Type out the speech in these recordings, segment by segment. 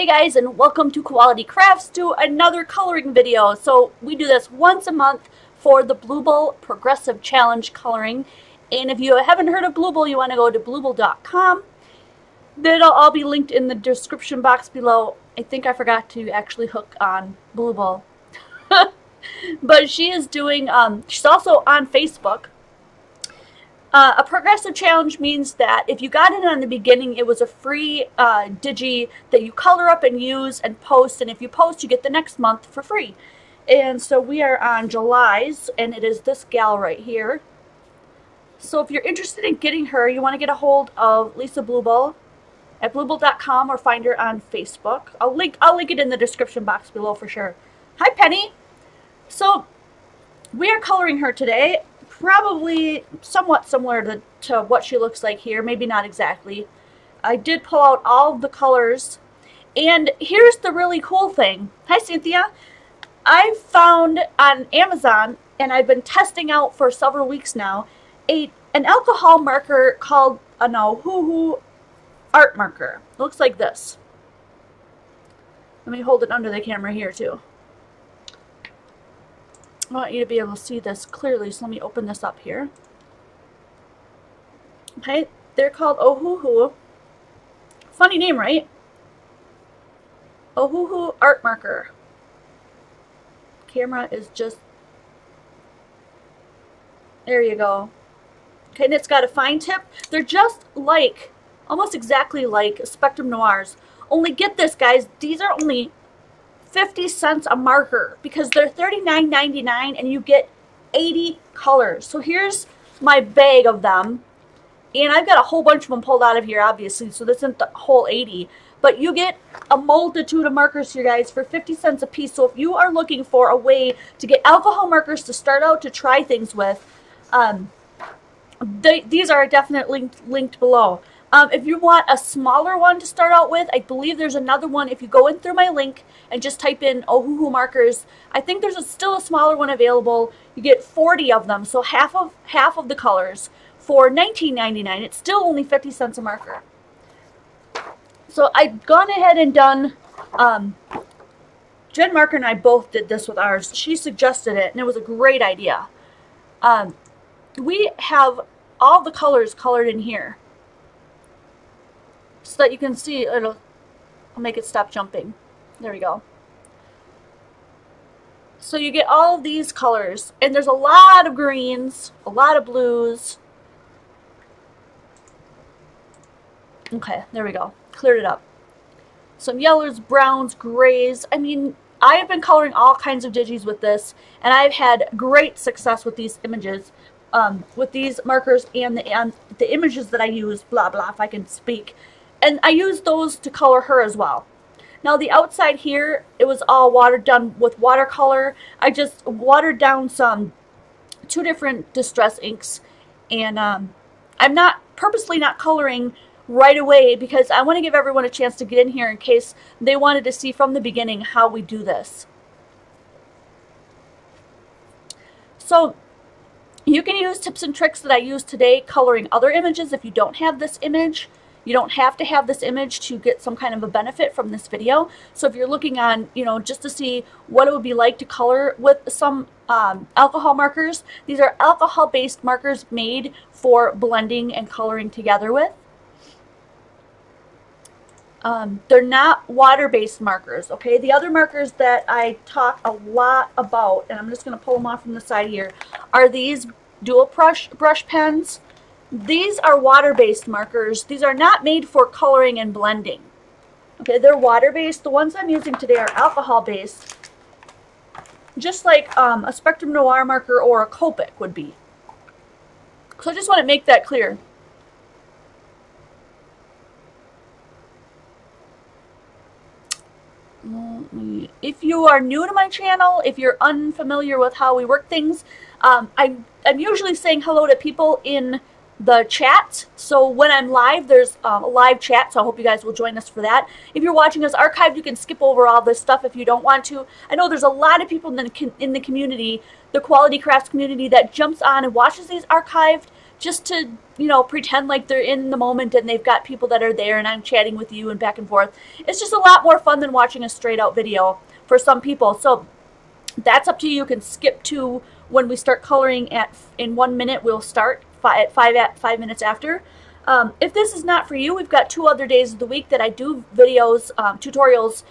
Hey guys, and welcome to Quality Crafts, to another coloring video. So we do this once a month for the Bloobel Progressive Challenge coloring. And if you haven't heard of Bloobel, you want to go to bloobel.com. That'll all be linked in the description box below. I think I forgot to actually hook on Bloobel. But she is doing, she's also on Facebook. A progressive challenge means that if you got it on the beginning, it was a free digi that you color up and use and post, and if you post, you get the next month for free. And so we are on July's, and it is this gal right here. So if you're interested in getting her, you want to get a hold of Lisa Bloobel at bloobel.com or find her on Facebook. I'll link it in the description box below for sure. Hi Penny. So we are coloring her today. Probably somewhat similar to what she looks like here, maybe not exactly. I did pull out all of the colors, and here's the really cool thing. Hi Cynthia. I found on Amazon, and I've been testing out for several weeks now, an alcohol marker called an Ohuhu art marker. It looks like this. Let me hold it under the camera here too. I want you to be able to see this clearly, so let me open this up here. Okay, they're called Ohuhu. Funny name, right? Ohuhu art marker. Camera is just... There you go. Okay, and it's got a fine tip. They're just like, almost exactly like Spectrum Noirs. Only get this, guys, these are only 50 cents a marker because they're $39.99 and you get 80 colors. So here's my bag of them, and I've got a whole bunch of them pulled out of here obviously, so this isn't the whole 80, but you get a multitude of markers here, guys, for 50 cents a piece. So if you are looking for a way to get alcohol markers to start out to try things with, these are definitely linked below. If you want a smaller one to start out with, I believe there's another one. If you go in through my link and just type in Ohuhu markers, I think there's still a smaller one available. You get 40 of them, so half of the colors for $19.99. It's still only 50 cents a marker. So I've gone ahead and done, Jen Marker and I both did this with ours. She suggested it, and it was a great idea. We have all the colors colored in here, so that you can see. I'll make it stop jumping. There we go. So you get all of these colors, and there's a lot of greens, a lot of blues. Okay, there we go. Cleared it up. Some yellows, browns, grays. I mean, I have been coloring all kinds of digis with this, and I've had great success with these images, with these markers and the images that I use, blah, blah, if I can speak. And I used those to color her as well. Now the outside here, it was all watered down with watercolor. I just watered down two different distress inks. And I'm purposely not coloring right away because I want to give everyone a chance to get in here in case they wanted to see from the beginning how we do this. So you can use tips and tricks that I use today coloring other images if you don't have this image. You don't have to have this image to get some kind of a benefit from this video. So if you're looking on, just to see what it would be like to color with some alcohol markers, these are alcohol-based markers made for blending and coloring together with. They're not water-based markers, okay? The other markers that I talk a lot about, and I'm just going to pull them off from the side here, are these dual brush pens. These are water-based markers. These are not made for coloring and blending. Okay, they're water-based. The ones I'm using today are alcohol-based, just like a Spectrum Noir marker or a Copic would be. So I just want to make that clear. If you are new to my channel, if you're unfamiliar with how we work things, I'm usually saying hello to people in the chat. So when I'm live, there's a live chat, so I hope you guys will join us for that. If you're watching us archived, you can skip over all this stuff if you don't want to. I know there's a lot of people in the community, the Quality Crafts community, that jumps on and watches these archived just to, you know, pretend like they're in the moment and they've got people that are there and I'm chatting with you and back and forth. It's just a lot more fun than watching a straight out video for some people. So that's up to you. You can skip to when we start coloring in 1 minute. We'll start at 5 minutes after. If this is not for you, we've got 2 other days of the week that I do videos, tutorials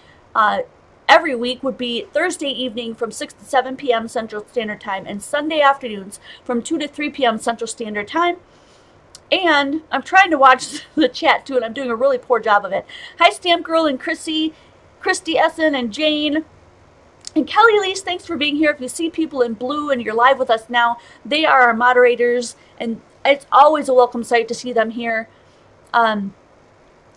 every week. Would be Thursday evening from 6 to 7 p.m. Central Standard Time and Sunday afternoons from 2 to 3 p.m. Central Standard Time. And I'm trying to watch the chat too, and I'm doing a really poor job of it. Hi Stamp Girl and Christy Essen and Jane. And Kelly Elise, thanks for being here. If you see people in blue and you're live with us now, they are our moderators, and it's always a welcome sight to see them here.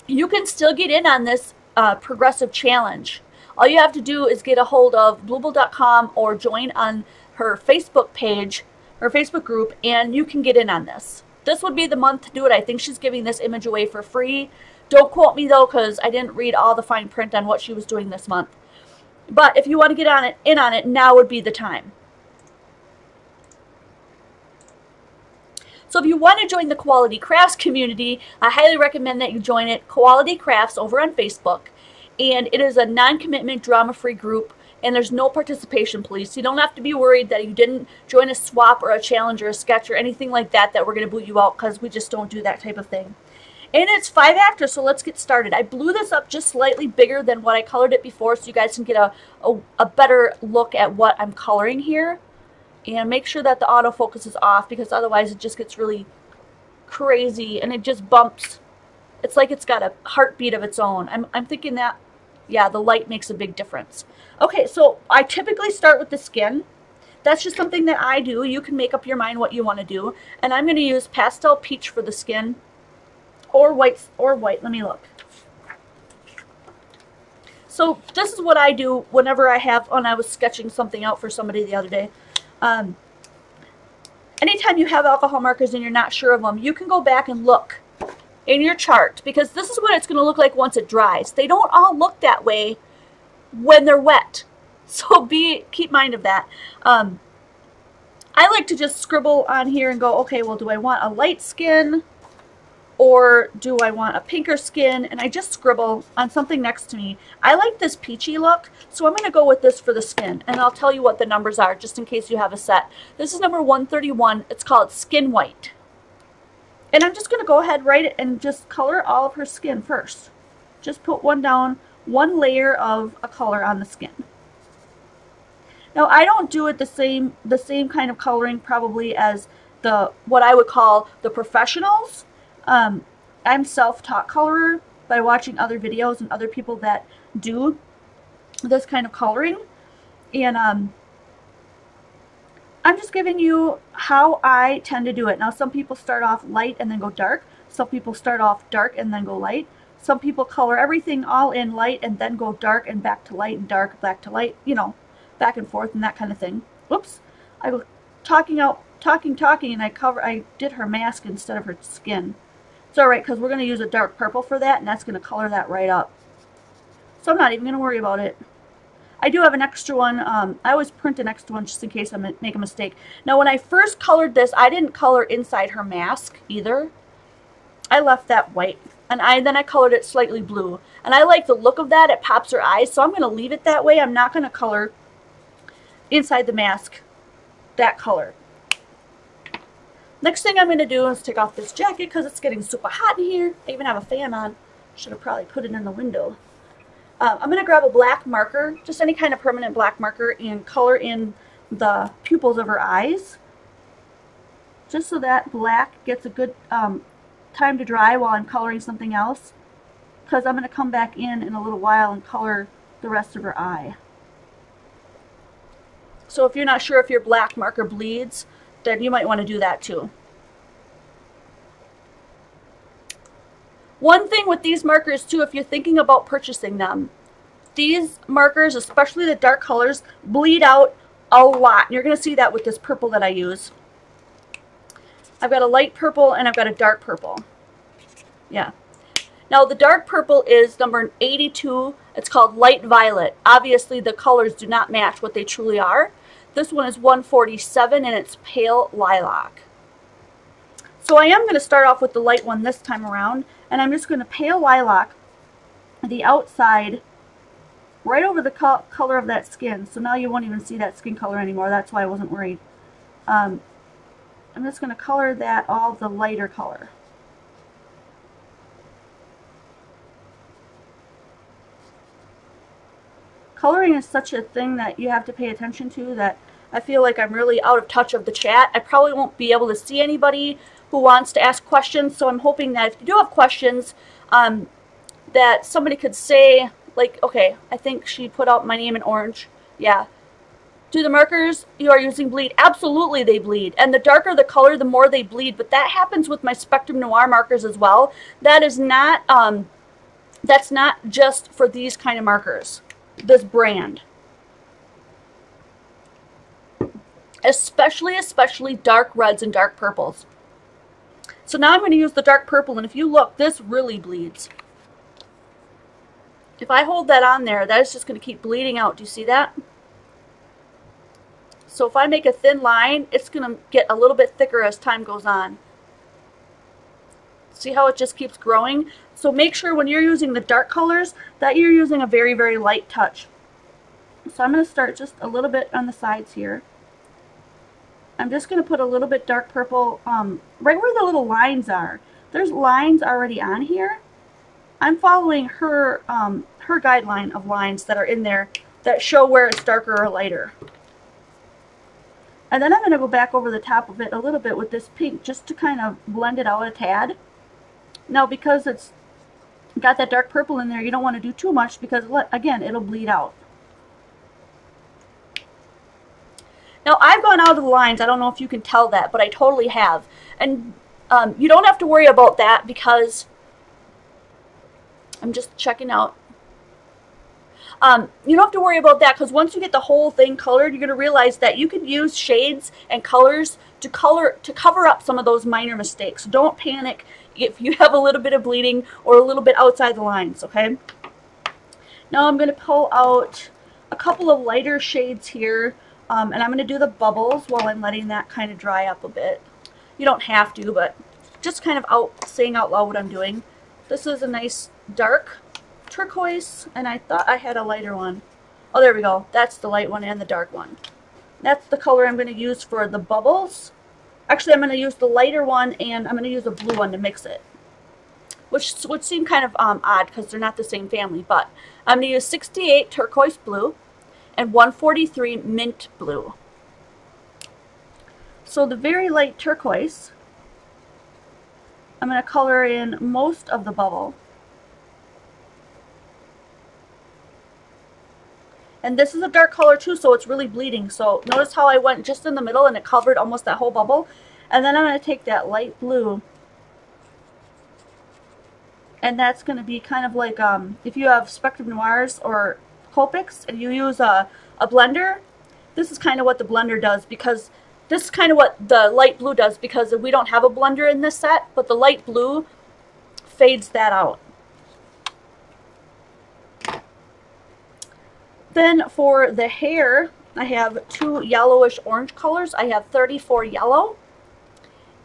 You can still get in on this progressive challenge. All you have to do is get a hold of bloobel.com or join on her Facebook page, her Facebook group, and you can get in on this. This would be the month to do it. I think she's giving this image away for free. Don't quote me though, because I didn't read all the fine print on what she was doing this month. But if you want to get in on it, now would be the time. So if you want to join the Quality Crafts community, I highly recommend that you join it. Quality Crafts over on Facebook. And it is a non-commitment, drama-free group, and there's no participation police. You don't have to be worried that you didn't join a swap or a challenge or a sketch or anything like that we're going to boot you out, because we just don't do that type of thing. And it's 5 after, so let's get started. I blew this up just slightly bigger than what I colored it before, so you guys can get a better look at what I'm coloring here. And make sure that the autofocus is off, because otherwise it just gets really crazy and it just bumps. It's like it's got a heartbeat of its own. I'm thinking that, yeah, the light makes a big difference. Okay, so I typically start with the skin. That's just something that I do. You can make up your mind what you want to do. And I'm going to use Pastel Peach for the skin, or white. Let me look. So this is what I do whenever when I was sketching something out for somebody the other day. Anytime you have alcohol markers and you're not sure of them, you can go back and look in your chart, because this is what it's going to look like once it dries. They don't all look that way when they're wet, so keep mind of that. I like to just scribble on here and go, okay, well, do I want a light skin or do I want a pinker skin? And I just scribble on something next to me. I like this peachy look, so I'm going to go with this for the skin, and I'll tell you what the numbers are just in case you have a set. This is number 131. It's called Skin White. And I'm just going to go ahead, write it, and just color all of her skin first. Just put one down, one layer of a color on the skin. Now I don't do it the same kind of coloring probably as what I would call the professionals. I'm self-taught colorer by watching other videos and other people that do this kind of coloring, and I'm just giving you how I tend to do it. Now some people start off light and then go dark. Some people start off dark and then go light. Some people color everything all in light and then go dark and back to light and dark, back to light, you know, back and forth and that kind of thing. Whoops, I was talking and I did her mask instead of her skin. It's alright, because we're going to use a dark purple for that, and that's going to color that right up. So I'm not even going to worry about it. I do have an extra one. I always print an extra one just in case I make a mistake. Now when I first colored this, I didn't color inside her mask either. I left that white, and then I colored it slightly blue. And I like the look of that. It pops her eyes, so I'm going to leave it that way. I'm not going to color inside the mask that color. Next thing I'm going to do is take off this jacket because it's getting super hot in here. I even have a fan on. Should have probably put it in the window. I'm going to grab a black marker, just any kind of permanent black marker, and color in the pupils of her eyes. Just so that black gets a good time to dry while I'm coloring something else. Because I'm going to come back in a little while and color the rest of her eye. So if you're not sure if your black marker bleeds, then you might want to do that too. One thing with these markers too, if you're thinking about purchasing them, these markers, especially the dark colors, bleed out a lot. And you're going to see that with this purple that I use. I've got a light purple and I've got a dark purple. Yeah. Now the dark purple is number 82. It's called light violet. Obviously the colors do not match what they truly are. This one is 147 and it's pale lilac. So I am going to start off with the light one this time around, and I'm just going to pale lilac the outside right over the color of that skin. So now you won't even see that skin color anymore. That's why I wasn't worried. I'm just going to color that all the lighter color. Coloring is such a thing that you have to pay attention to that I feel like I'm really out of touch of the chat. I probably won't be able to see anybody who wants to ask questions, so I'm hoping that if you do have questions, that somebody could say, like, okay, I think she put out my name in orange. Yeah. Do the markers you are using bleed? Absolutely they bleed. And the darker the color, the more they bleed. But that happens with my Spectrum Noir markers as well. That is not, that's not just for these kind of markers. This brand. Especially dark reds and dark purples. So now I'm going to use the dark purple, and if you look, this really bleeds. If I hold that on there, that is just going to keep bleeding out. Do you see that? So if I make a thin line, it's going to get a little bit thicker as time goes on. See how it just keeps growing? So make sure when you're using the dark colors that you're using a very, very light touch. So I'm going to start just a little bit on the sides here. I'm just going to put a little bit dark purple right where the little lines are. There's lines already on here. I'm following her her guideline of lines that are in there that show where it's darker or lighter. And then I'm going to go back over the top of it a little bit with this pink just to kind of blend it out a tad. Now because it's got that dark purple in there, you don't want to do too much because, again, it'll bleed out. Now I've gone out of the lines. I don't know if you can tell that, but I totally have. And you don't have to worry about that because I'm just checking out. You don't have to worry about that because once you get the whole thing colored, you're going to realize that you can use shades and colors to cover up some of those minor mistakes. Don't panic if you have a little bit of bleeding or a little bit outside the lines, okay? Now I'm going to pull out a couple of lighter shades here, and I'm going to do the bubbles while I'm letting that kind of dry up a bit. You don't have to, but just kind of saying out loud what I'm doing. This is a nice dark turquoise, and I thought I had a lighter one. Oh, there we go. That's the light one and the dark one. That's the color I'm going to use for the bubbles. Actually, I'm going to use the lighter one, and I'm going to use a blue one to mix it. Which would seem kind of odd because they're not the same family, but I'm going to use 68 turquoise blue and 143 mint blue. So the very light turquoise, I'm going to color in most of the bubble. And this is a dark color too, so it's really bleeding. So notice how I went just in the middle and it covered almost that whole bubble. And then I'm going to take that light blue. And that's going to be kind of like if you have Spectrum Noirs or Copics and you use a blender, this is kind of what the blender does, because this is kind of what the light blue does, because we don't have a blender in this set, but the light blue fades that out. Then for the hair, I have two yellowish orange colors. I have 34 yellow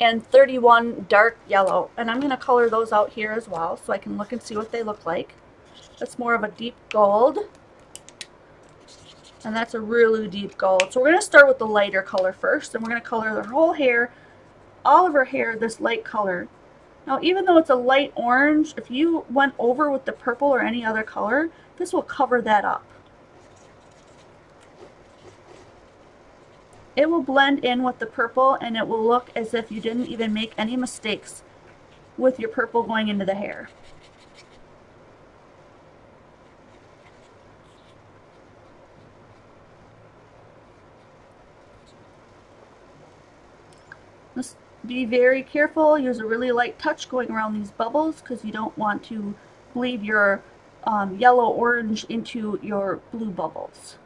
and 31 dark yellow. And I'm going to color those out here as well so I can look and see what they look like. That's more of a deep gold. And that's a really deep gold. So we're going to start with the lighter color first. And we're going to color the whole hair, all of her hair, this light color. Now even though it's a light orange, if you went over with the purple or any other color, this will cover that up. It will blend in with the purple and it will look as if you didn't even make any mistakes with your purple going into the hair. Just be very careful. Use a really light touch going around these bubbles because you don't want to bleed your yellow-orange into your blue bubbles.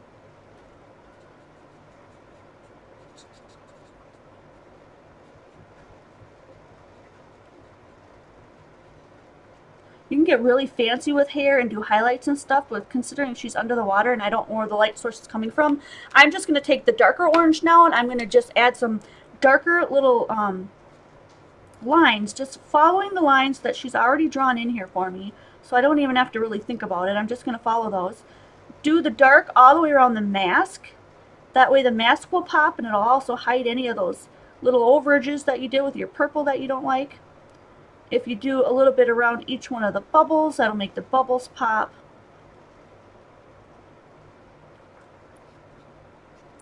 You can get really fancy with hair and do highlights and stuff, but considering she's under the water and I don't know where the light source is coming from, I'm just going to take the darker orange now and I'm going to just add some darker little lines, just following the lines that she's already drawn in here for me, so I don't even have to really think about it. I'm just going to follow those. Do the dark all the way around the mask. That way the mask will pop, and it'll also hide any of those little overages that you did with your purple that you don't like. If you do a little bit around each one of the bubbles, that'll make the bubbles pop.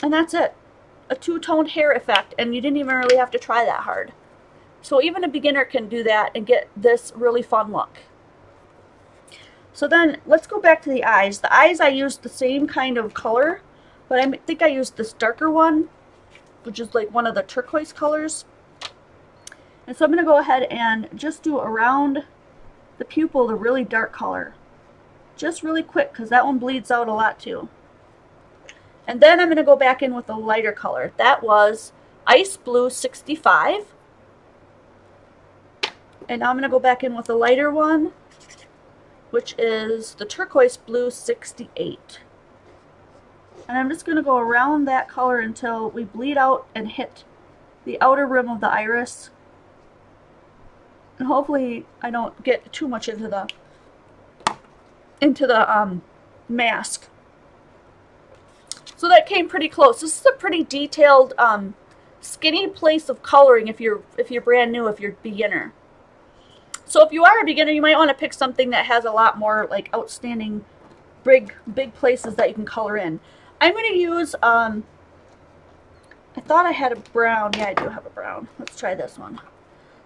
And that's it. A two-toned hair effect, and you didn't even really have to try that hard. So even a beginner can do that and get this really fun look. So then let's go back to the eyes. The eyes, I used the same kind of color, but I think I used this darker one, which is like one of the turquoise colors. And so I'm going to go ahead and just do around the pupil the really dark color. Just really quick, because that one bleeds out a lot too. And then I'm going to go back in with a lighter color. That was Ice Blue 65. And now I'm going to go back in with a lighter one, which is the Turquoise Blue 68. And I'm just going to go around that color until we bleed out and hit the outer rim of the iris. And hopefully I don't get too much into the mask. So that came pretty close. This is a pretty detailed, skinny place of coloring if you're brand new, if you're a beginner. So if you are a beginner, you might want to pick something that has a lot more like outstanding big places that you can color in. I'm going to use, I thought I had a brown. Yeah, I do have a brown. Let's try this one.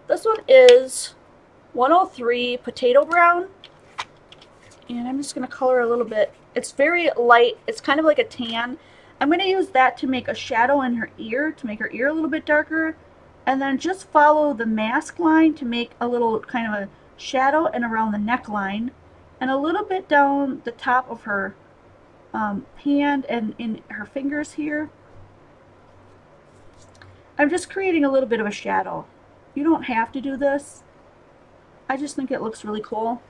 This one is 103 Potato Brown. And I'm just going to color a little bit. It's very light. It's kind of like a tan. I'm going to use that to make a shadow in her ear, to make her ear a little bit darker. And then just follow the mask line to make a little kind of a shadow and around the neckline. And a little bit down the top of her hand and in her fingers here. I'm just creating a little bit of a shadow. You don't have to do this. I just think it looks really cool.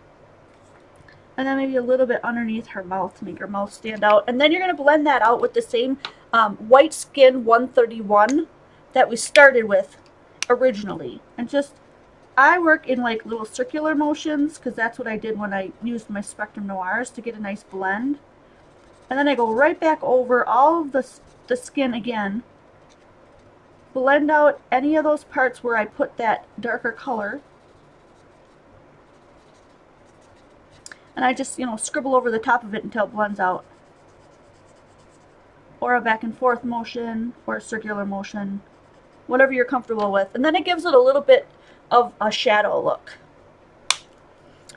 And then maybe a little bit underneath her mouth to make her mouth stand out. And then you're going to blend that out with the same White Skin 131 that we started with originally. And just, I work in like little circular motions because that's what I did when I used my Spectrum Noirs to get a nice blend. And then I go right back over all of the skin again. Blend out any of those parts where I put that darker color. And I just, scribble over the top of it until it blends out. Or a back and forth motion, or a circular motion. Whatever you're comfortable with. And then it gives it a little bit of a shadow look.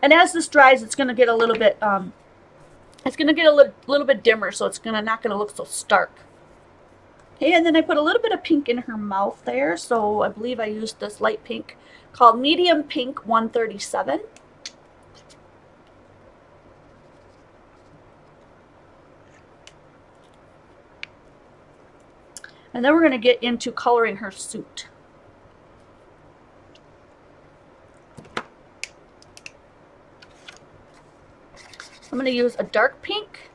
And as this dries, it's going to get a little bit, little bit dimmer, so it's not going to look so stark. Okay, and then I put a little bit of pink in her mouth there, so I believe I used this light pink called Medium Pink 137. And then we're going to get into coloring her suit. I'm going to use a dark pink,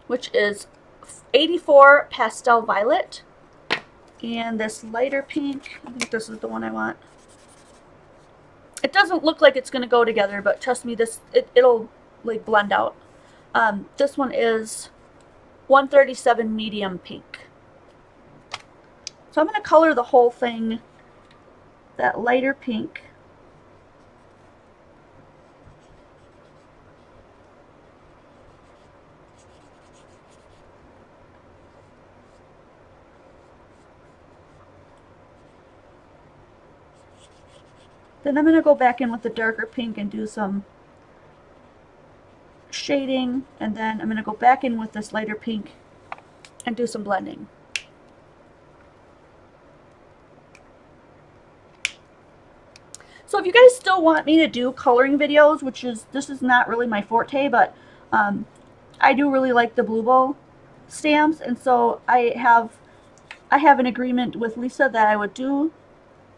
which is 84 Pastel Violet, and this lighter pink. I think this is the one I want. It doesn't look like it's going to go together, but trust me, it'll like blend out. This one is 137 Medium Pink. So I'm going to color the whole thing that lighter pink. Then I'm going to go back in with the darker pink and do some shading, and then I'm going to go back in with this lighter pink and do some blending. So if you guys still want me to do coloring videos, this is not really my forte, but I do really like the Bloobel stamps, and so I have an agreement with Lisa that I would do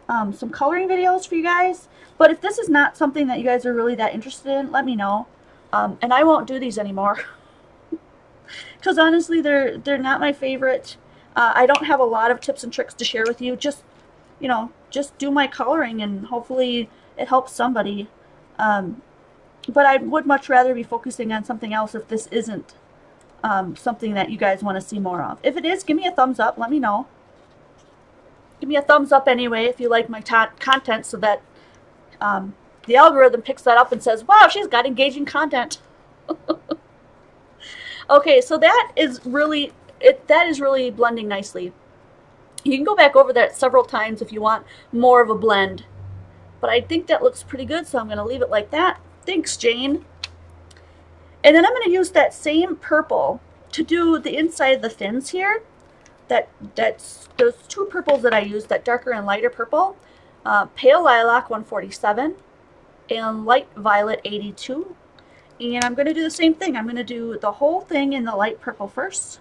some coloring videos for you guys. But if this is not something that you guys are really that interested in, let me know, and I won't do these anymore. Because honestly, they're not my favorite. I don't have a lot of tips and tricks to share with you. Just, just do my coloring, and hopefully it helps somebody. But I would much rather be focusing on something else if this isn't something that you guys want to see more of. If it is, give me a thumbs up. Let me know. Give me a thumbs up anyway if you like my content, so that the algorithm picks that up and says, wow, she's got engaging content. Okay, so that is really blending nicely. You can go back over that several times if you want more of a blend. But I think that looks pretty good, so I'm going to leave it like that. Thanks, Jane. And then I'm going to use that same purple to do the inside of the fins here. That's those two purples that I used, that darker and lighter purple. Pale Lilac 147 and Light Violet 82. And I'm going to do the same thing. I'm going to do the whole thing in the light purple first.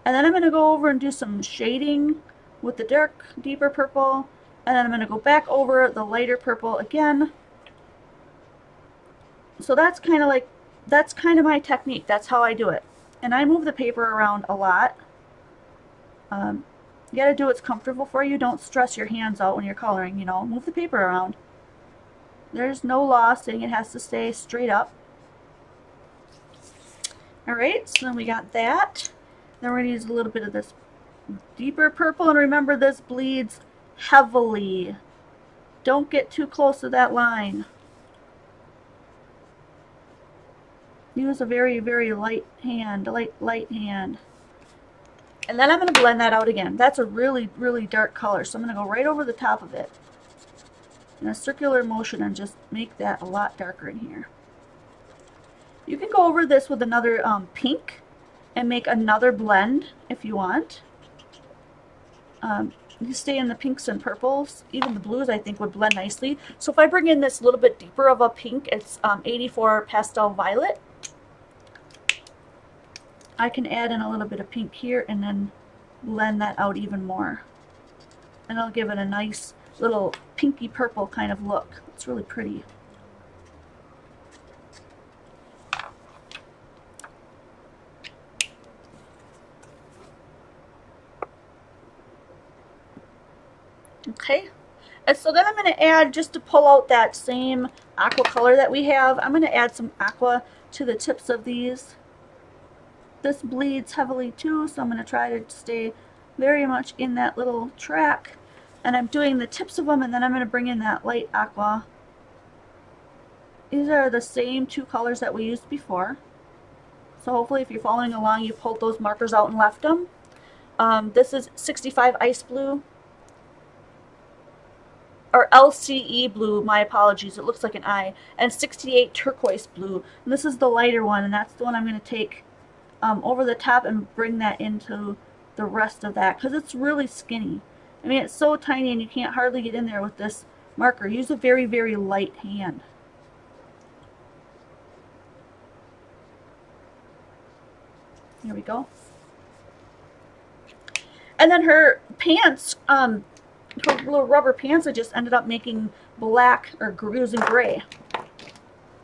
And then I'm going to go over and do some shading with the dark, deeper purple. And then I'm going to go back over the lighter purple again. So that's kind of my technique. That's how I do it. And I move the paper around a lot. You got to do what's comfortable for you. Don't stress your hands out when you're coloring, you know. Move the paper around. There's no law saying it has to stay straight up. Alright, so then we got that. Then we're going to use a little bit of this deeper purple. And remember, this bleeds heavily. Don't get too close to that line. Use a very, very light hand, light hand. And then I'm going to blend that out again. That's a really, really dark color, so I'm going to go right over the top of it in a circular motion and just make that a lot darker in here. You can go over this with another pink and make another blend if you want. You stay in the pinks and purples. Even the blues, I think, would blend nicely. So if I bring in this little bit deeper of a pink, it's 84 Pastel Violet. I can add in a little bit of pink here and then blend that out even more. And it'll give it a nice little pinky purple kind of look. It's really pretty. Okay, and so then I'm going to add, just to pull out that same aqua color that we have, I'm going to add some aqua to the tips of these. This bleeds heavily too, so I'm going to try to stay very much in that little track. And I'm doing the tips of them, and then I'm going to bring in that light aqua. These are the same two colors that we used before. So hopefully if you're following along, you pulled those markers out and left them. This is 65 Ice Blue. Or LCE blue, my apologies, it looks like an I, and 68 turquoise blue. And this is the lighter one, and that's the one I'm going to take over the top and bring that into the rest of that, because it's really skinny. I mean, it's so tiny and you can't hardly get in there with this marker. Use a very, very light hand. Here we go. And then her pants, her little rubber pants, I just ended up making black, or using gray.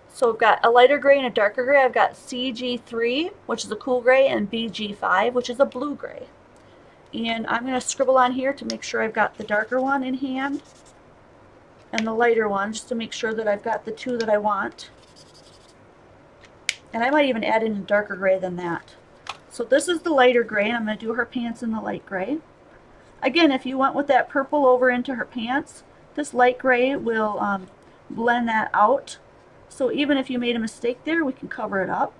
So I've got a lighter gray and a darker gray. I've got CG3, which is a cool gray, and BG5, which is a blue gray. And I'm going to scribble on here to make sure I've got the darker one in hand and the lighter one, just to make sure that I've got the two that I want. And I might even add in a darker gray than that. So this is the lighter gray, and I'm going to do her pants in the light gray. Again, if you went with that purple over into her pants, this light gray will blend that out. So even if you made a mistake there, we can cover it up.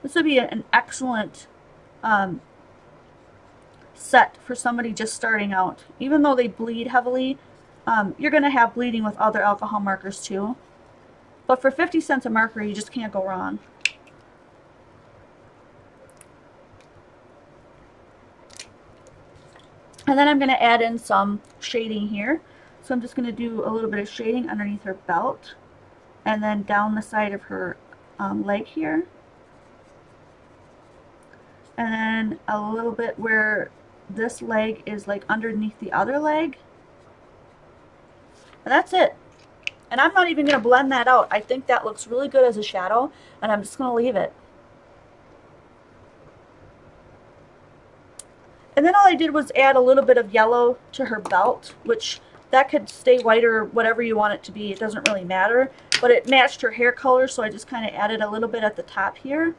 This would be an excellent set for somebody just starting out. Even though they bleed heavily, you're going to have bleeding with other alcohol markers too. But for 50 cents a marker, you just can't go wrong. And then I'm going to add in some shading here. So I'm just going to do a little bit of shading underneath her belt, and then down the side of her leg here. And then a little bit where this leg is like underneath the other leg. And that's it. And I'm not even going to blend that out. I think that looks really good as a shadow, and I'm just going to leave it. And then all I did was add a little bit of yellow to her belt, which that could stay white or whatever you want it to be. It doesn't really matter. But it matched her hair color, so I just kind of added a little bit at the top here.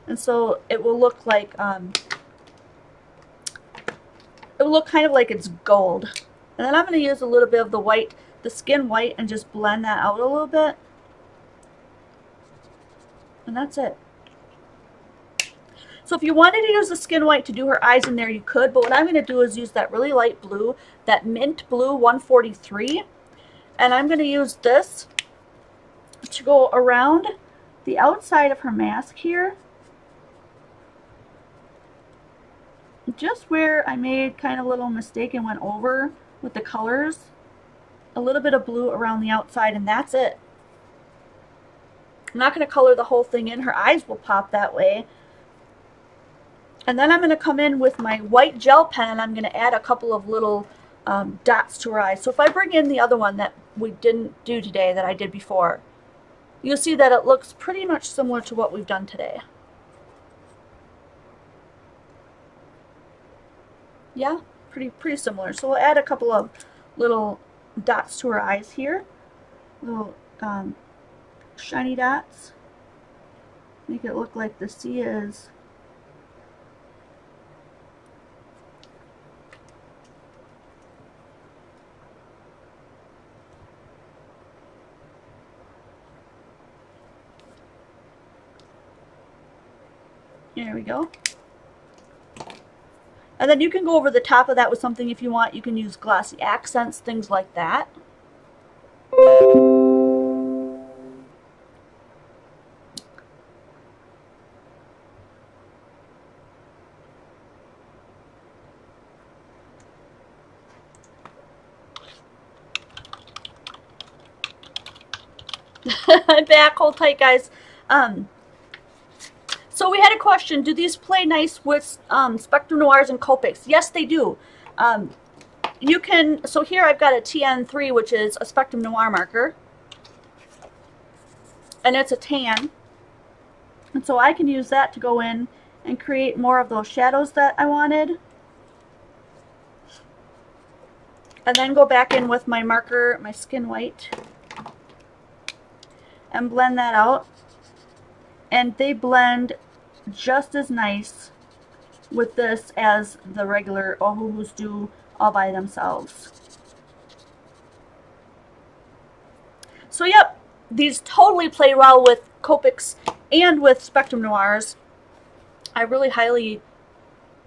And so it will look like, it will look kind of like it's gold. And then I'm going to use a little bit of the white, the skin white, and just blend that out a little bit. And that's it. So if you wanted to use the skin white to do her eyes in there, you could. But what I'm going to do is use that really light blue, that mint blue 143. And I'm going to use this to go around the outside of her mask here. Just where I made kind of a little mistake and went over with the colors. A little bit of blue around the outside, and that's it. I'm not going to color the whole thing in. Her eyes will pop that way. And then I'm going to come in with my white gel pen, and I'm going to add a couple of little dots to her eyes. So if I bring in the other one that we didn't do today that I did before, you'll see that it looks pretty much similar to what we've done today. Yeah, pretty similar. So we'll add a couple of little dots to her eyes here. Little shiny dots. Make it look like the sea is. There we go. And then you can go over the top of that with something if you want. You can use glossy accents, things like that. I'm back. Hold tight, guys. So we had a question, do these play nice with Spectrum Noirs and Copics? Yes, they do. You can, so here I've got a TN3, which is a Spectrum Noir marker. And it's a tan. And so I can use that to go in and create more of those shadows that I wanted. And then go back in with my marker, my skin white, and blend that out. And they blend just as nice with this as the regular Ohuhus do all by themselves. So yep, these totally play well with Copics and with Spectrum Noirs. I really highly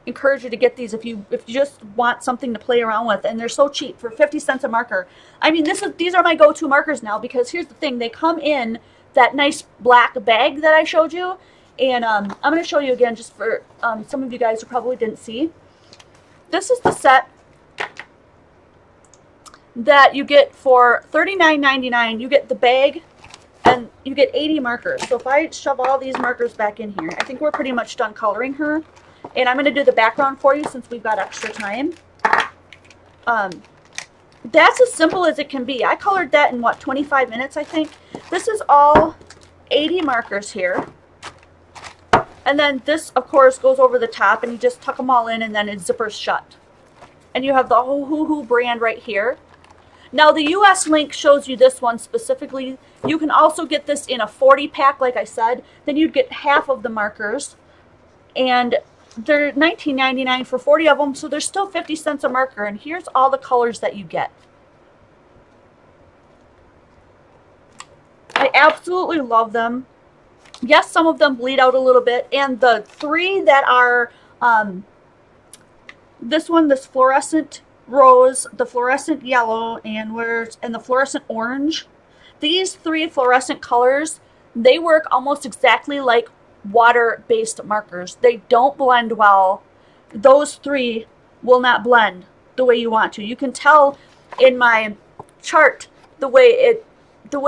encourage you to get these if you just want something to play around with, and they're so cheap for 50 cents a marker. I mean, these are my go-to markers now, because here's the thing, they come in that nice black bag that I showed you. And I'm going to show you again just for some of you guys who probably didn't see. This is the set that you get for $39.99. You get the bag and you get 80 markers. So if I shove all these markers back in here, I think we're pretty much done coloring her. And I'm going to do the background for you since we've got extra time. That's as simple as it can be. I colored that in, what, 25 minutes, I think. This is all 80 markers here. And then this, of course, goes over the top, and you just tuck them all in, and then it zippers shut. And you have the Ohuhu brand right here. Now, the US link shows you this one specifically. You can also get this in a 40-pack, like I said. Then you'd get half of the markers. And they're $19.99 for 40 of them, so they're still 50 cents a marker. And here's all the colors that you get. I absolutely love them. Yes, some of them bleed out a little bit, and the three that are, this one, this fluorescent rose, the fluorescent yellow, and the fluorescent orange, these three fluorescent colors, they work almost exactly like water-based markers. They don't blend well. Those three will not blend the way you want to. You can tell in my chart the way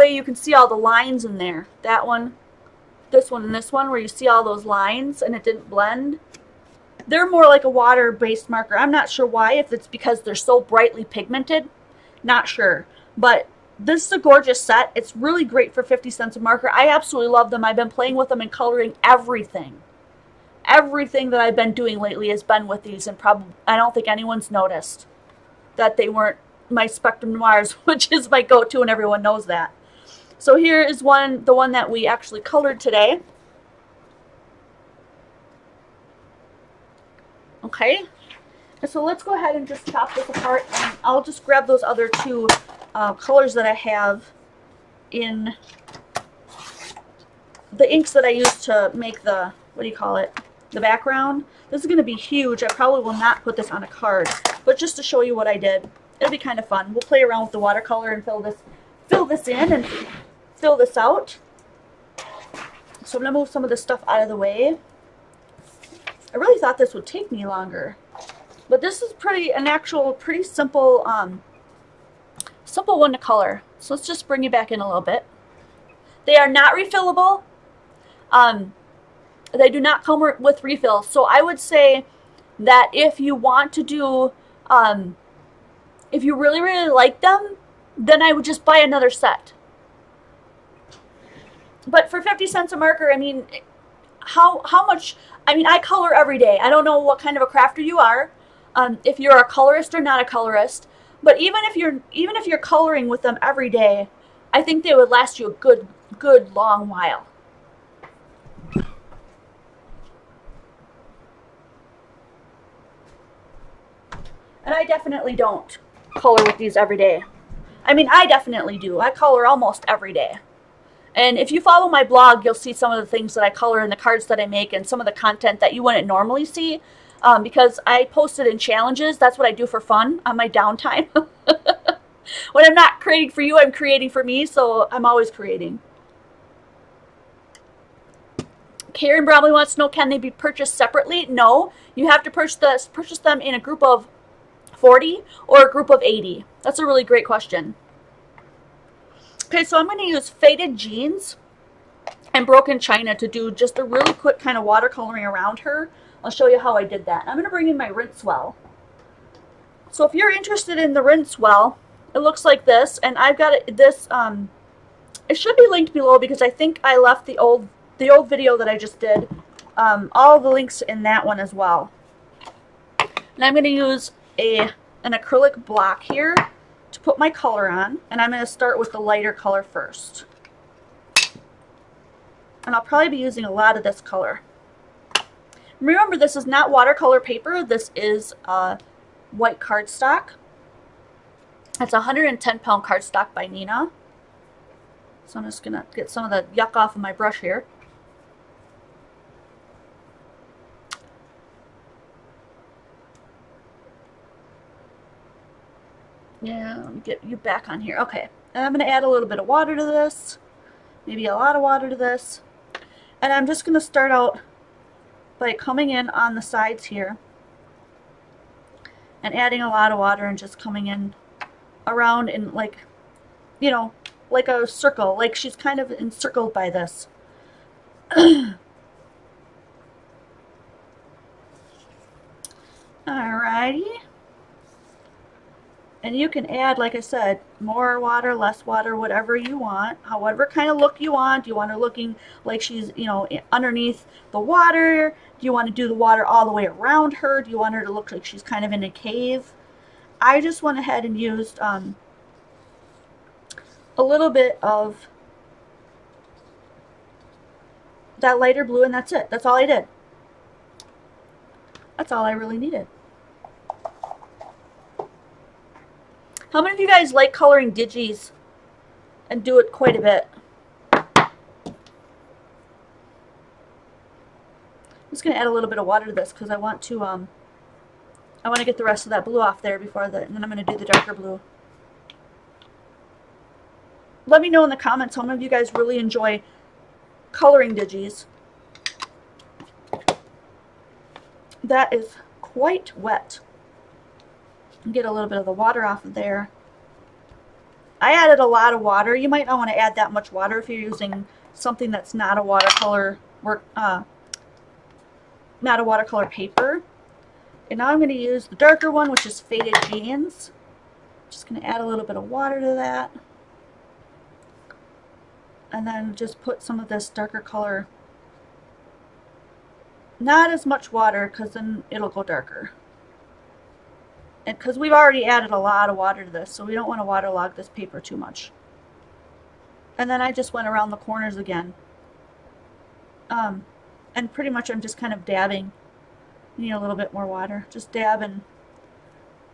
you can see all the lines in there. That one, this one, and this one, where you see all those lines and it didn't blend. They're more like a water-based marker. I'm not sure why, if it's because they're so brightly pigmented. Not sure. But This is a gorgeous set. It's really great for 50 cents a marker. I absolutely love them. I've been playing with them and coloring everything. Everything that I've been doing lately has been with these, and probably I don't think anyone's noticed that they weren't my Spectrum Noirs, which is my go-to, and everyone knows that. So here is the one that we actually colored today. Okay, and so let's go ahead and just chop this apart, and I'll just grab those other two colors that I have in the inks that I used to make the, what do you call it, the background. This is going to be huge. I probably will not put this on a card, but just to show you what I did, it'll be kind of fun. We'll play around with the watercolor and fill this in and fill this out. So I'm going to move some of this stuff out of the way. I really thought this would take me longer, but this is pretty simple, simple one to color. So let's just bring you back in a little bit. They are not refillable. They do not come with refills. So I would say that if you want to do, if you really, really like them, then I would just buy another set. But for 50 cents a marker, I mean, how much, I mean, I color every day. I don't know what kind of a crafter you are, if you're a colorist or not a colorist, but even if you're coloring with them every day, I think they would last you a good long while. And I definitely don't color with these every day. I mean, I definitely do. I color almost every day. And if you follow my blog, you'll see some of the things that I color in the cards that I make and some of the content that you wouldn't normally see, because I post it in challenges. That's what I do for fun on my downtime. When I'm not creating for you, I'm creating for me, so I'm always creating. Karen Bromley wants to know, can they be purchased separately? No, you have to purchase them in a group of 40 or a group of 80. That's a really great question. Okay, so I'm going to use Faded Jeans and Broken China to do just a really quick kind of watercoloring around her. I'll show you how I did that. I'm going to bring in my rinse well. So if you're interested in the rinse well, it looks like this, and I've got this, it should be linked below because I think I left the old video that I just did, all the links in that one as well. And I'm going to use an acrylic block here to put my color on, and I'm going to start with the lighter color first. And I'll probably be using a lot of this color. Remember, this is not watercolor paper. This is white cardstock. It's 110-pound cardstock by Nina. So I'm just going to get some of the yuck off of my brush here. Yeah, let me get you back on here. Okay, and I'm going to add a little bit of water to this. Maybe a lot of water to this. And I'm just going to start out by coming in on the sides here and adding a lot of water and just coming in around in, like, you know, like a circle, like she's kind of encircled by this. Alrighty. And you can add, like I said, more water, less water, whatever you want, however kind of look you want. Do you want her looking like she's, you know, underneath the water? Do you want to do the water all the way around her? Do you want her to look like she's kind of in a cave? I just went ahead and used a little bit of that lighter blue, and that's it. That's all I did. That's all I really needed. How many of you guys like coloring digis and do it quite a bit? I'm just going to add a little bit of water to this because I want to get the rest of that blue off there before and then I'm going to do the darker blue. Let me know in the comments how many of you guys really enjoy coloring digis. That is quite wet. Get a little bit of the water off of there. I added a lot of water. You might not want to add that much water if you're using something that's not a watercolor not a watercolor paper. And now I'm going to use the darker one, which is Faded Jeans. Just going to add a little bit of water to that. And then just put some of this darker color. Not as much water, because then it'll go darker. And because we've already added a lot of water to this, so we don't want to waterlog this paper too much. And then I just went around the corners again. And pretty much I'm just kind of dabbing. You need a little bit more water. Just dab and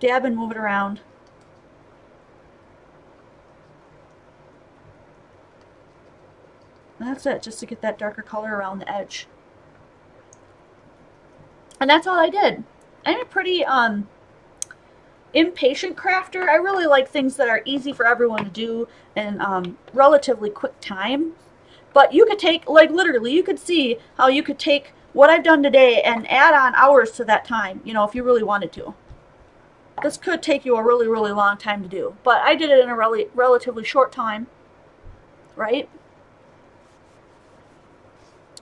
move it around. And that's it, just to get that darker color around the edge. And that's all I did. I'm a pretty impatient crafter. I really like things that are easy for everyone to do in relatively quick time. But you could take, like literally, you could see how you could take what I've done today and add on hours to that time, you know, if you really wanted to. This could take you a really, really long time to do. But I did it in a relatively short time, right?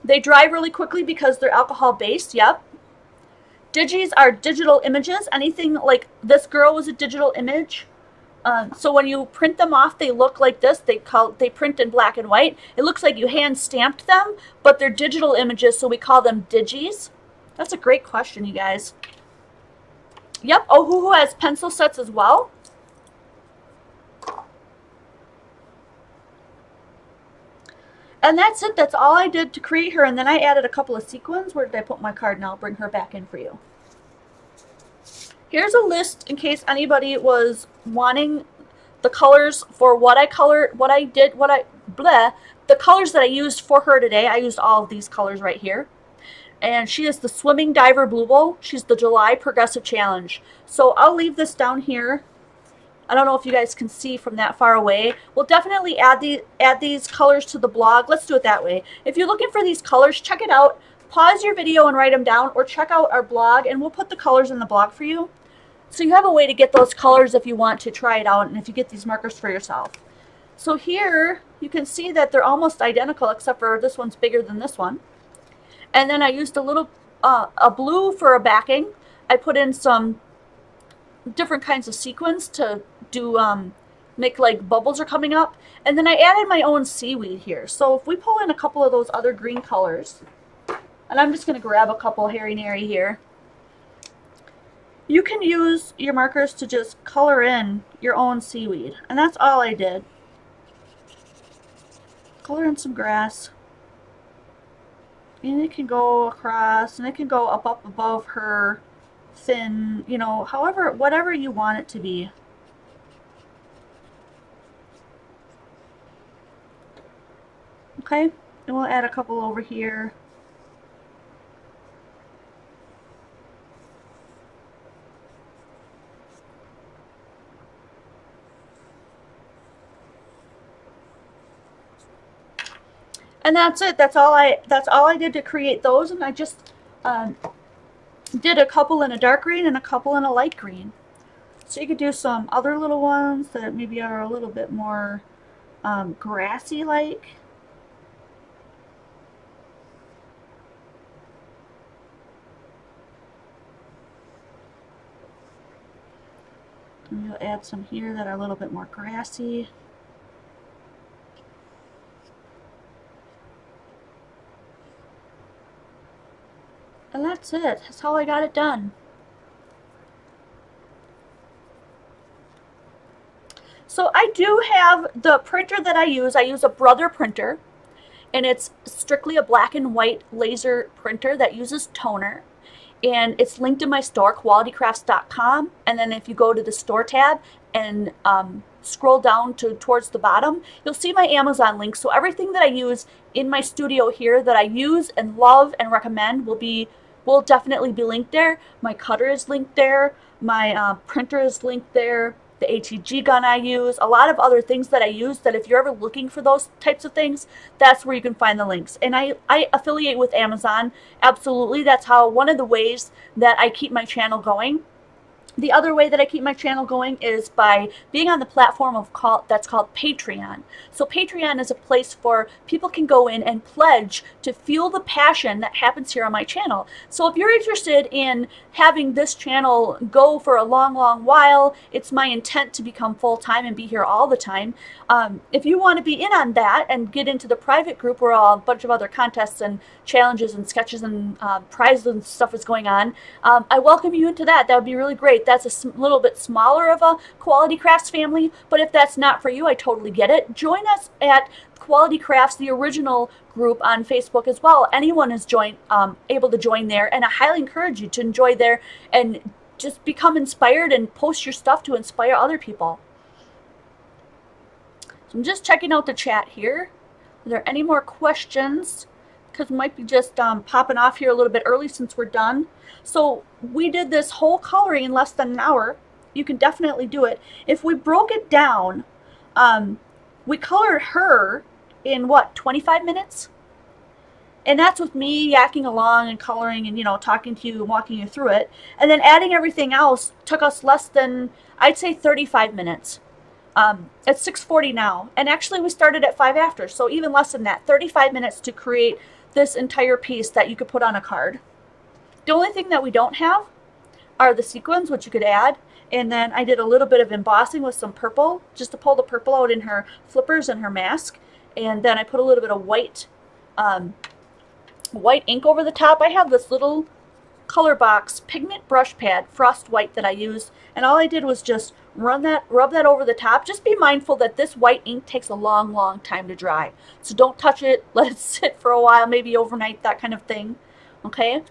They dry really quickly because they're alcohol based, yep. Digis are digital images. Anything like this girl was a digital image. So when you print them off, they look like this. They print in black and white. It looks like you hand stamped them, but they're digital images, so we call them digis. That's a great question, you guys. Yep, Ohuhu has pencil sets as well. And that's it. That's all I did to create her. And then I added a couple of sequins. Where did I put my card? Now I'll bring her back in for you. Here's a list in case anybody was wanting the colors for what I colored, the colors that I used for her today. I used all of these colors right here. And she is the Swimming Diver Bloobel. She's the July Progressive Challenge. So I'll leave this down here. I don't know if you guys can see from that far away. We'll definitely add these colors to the blog. Let's do it that way. If you're looking for these colors, check it out. Pause your video and write them down, or check out our blog and we'll put the colors in the blog for you. So you have a way to get those colors if you want to try it out and if you get these markers for yourself. So here you can see that they're almost identical except for this one's bigger than this one. And then I used a little a blue for a backing. I put in some different kinds of sequins to do make like bubbles are coming up. And then I added my own seaweed here. So if we pull in a couple of those other green colors, and I'm just going to grab a couple hairy-nary here. You can use your markers to just color in your own seaweed. And that's all I did. Color in some grass. And it can go across, and it can go up above her fin, you know, however, whatever you want it to be. Okay, and we'll add a couple over here. And that's it. That's all I did to create those, and I just did a couple in a dark green and a couple in a light green. So you could do some other little ones that maybe are a little bit more grassy like. And you'll add some here that are a little bit more grassy. And that's it. That's how I got it done. So I do have the printer that I use. I use a Brother printer, and it's strictly a black and white laser printer that uses toner. And it's linked in my store, qualitycrafts.com. And then if you go to the store tab and scroll down towards the bottom, you'll see my Amazon link. So everything that I use in my studio here that I use and love and recommend will definitely be linked there. My cutter is linked there. My printer is linked there. The ATG gun I use. A lot of other things that I use that if you're ever looking for those types of things, that's where you can find the links. And I affiliate with Amazon. Absolutely. That's how one of the ways that I keep my channel going. The other way that I keep my channel going is by being on the platform that's called Patreon. So Patreon is a place for people can go in and pledge to fuel the passion that happens here on my channel. So if you're interested in having this channel go for a long, long while, it's my intent to become full-time and be here all the time. If you want to be in on that and get into the private group where a bunch of other contests and challenges and sketches and prizes and stuff is going on, I welcome you into that. That would be really great. That's a little bit smaller of a Quality Crafts family, but if that's not for you, I totally get it. Join us at Quality Crafts, the original group on Facebook as well. Anyone is able to join there, and I highly encourage you to enjoy there and just become inspired and post your stuff to inspire other people. So I'm just checking out the chat here. Are there any more questions? Because we might be just popping off here a little bit early since we're done. So we did this whole coloring in less than an hour. You can definitely do it. If we broke it down, we colored her in what, 25 minutes? And that's with me yakking along and coloring and, you know, talking to you and walking you through it. And then adding everything else took us less than, I'd say, 35 minutes. It's 6:40 now. And actually we started at 5 after, so even less than that. 35 minutes to create this entire piece that you could put on a card. The only thing that we don't have are the sequins, which you could add. And then I did a little bit of embossing with some purple, just to pull the purple out in her flippers and her mask. And then I put a little bit of white ink over the top. I have this little Color Box pigment brush pad, Frost White, that I use. And all I did was just rub that over the top. Just be mindful that this white ink takes a long, long time to dry. So don't touch it. Let it sit for a while, maybe overnight, that kind of thing. Okay?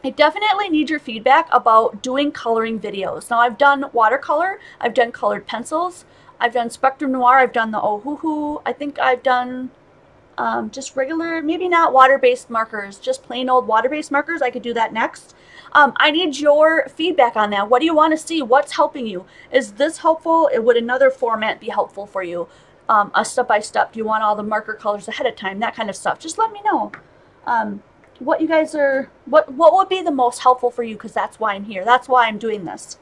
I definitely need your feedback about doing coloring videos. Now I've done watercolor, I've done colored pencils, I've done Spectrum Noir, I've done the Ohuhu, I think I've done just regular, maybe not water-based markers, just plain old water-based markers. I could do that next. I need your feedback on that. What do you want to see? What's helping you? Is this helpful? Would another format be helpful for you? A step-by-step. Do you want all the marker colors ahead of time? That kind of stuff. Just let me know. What you guys are, what would be the most helpful for you, because that's why I'm here. That's why I'm doing this.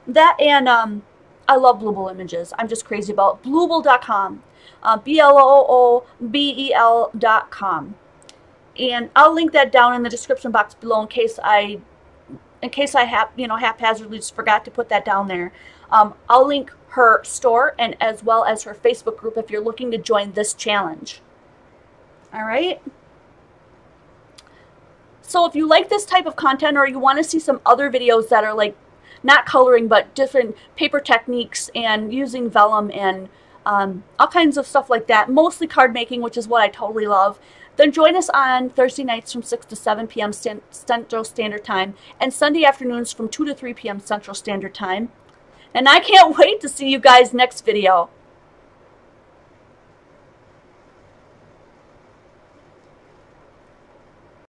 That and I love Bloobel images. I'm just crazy about Bloobel.com. BLOOBEL.com. And I'll link that down in the description box below in case I haphazardly just forgot to put that down there. I'll link her store and as well as her Facebook group if you're looking to join this challenge. All right. So if you like this type of content or you want to see some other videos that are like not coloring but different paper techniques and using vellum and all kinds of stuff like that, mostly card making, which is what I totally love, then join us on Thursday nights from 6 to 7 p.m. Central Standard Time and Sunday afternoons from 2 to 3 p.m. Central Standard Time. And I can't wait to see you guys next video.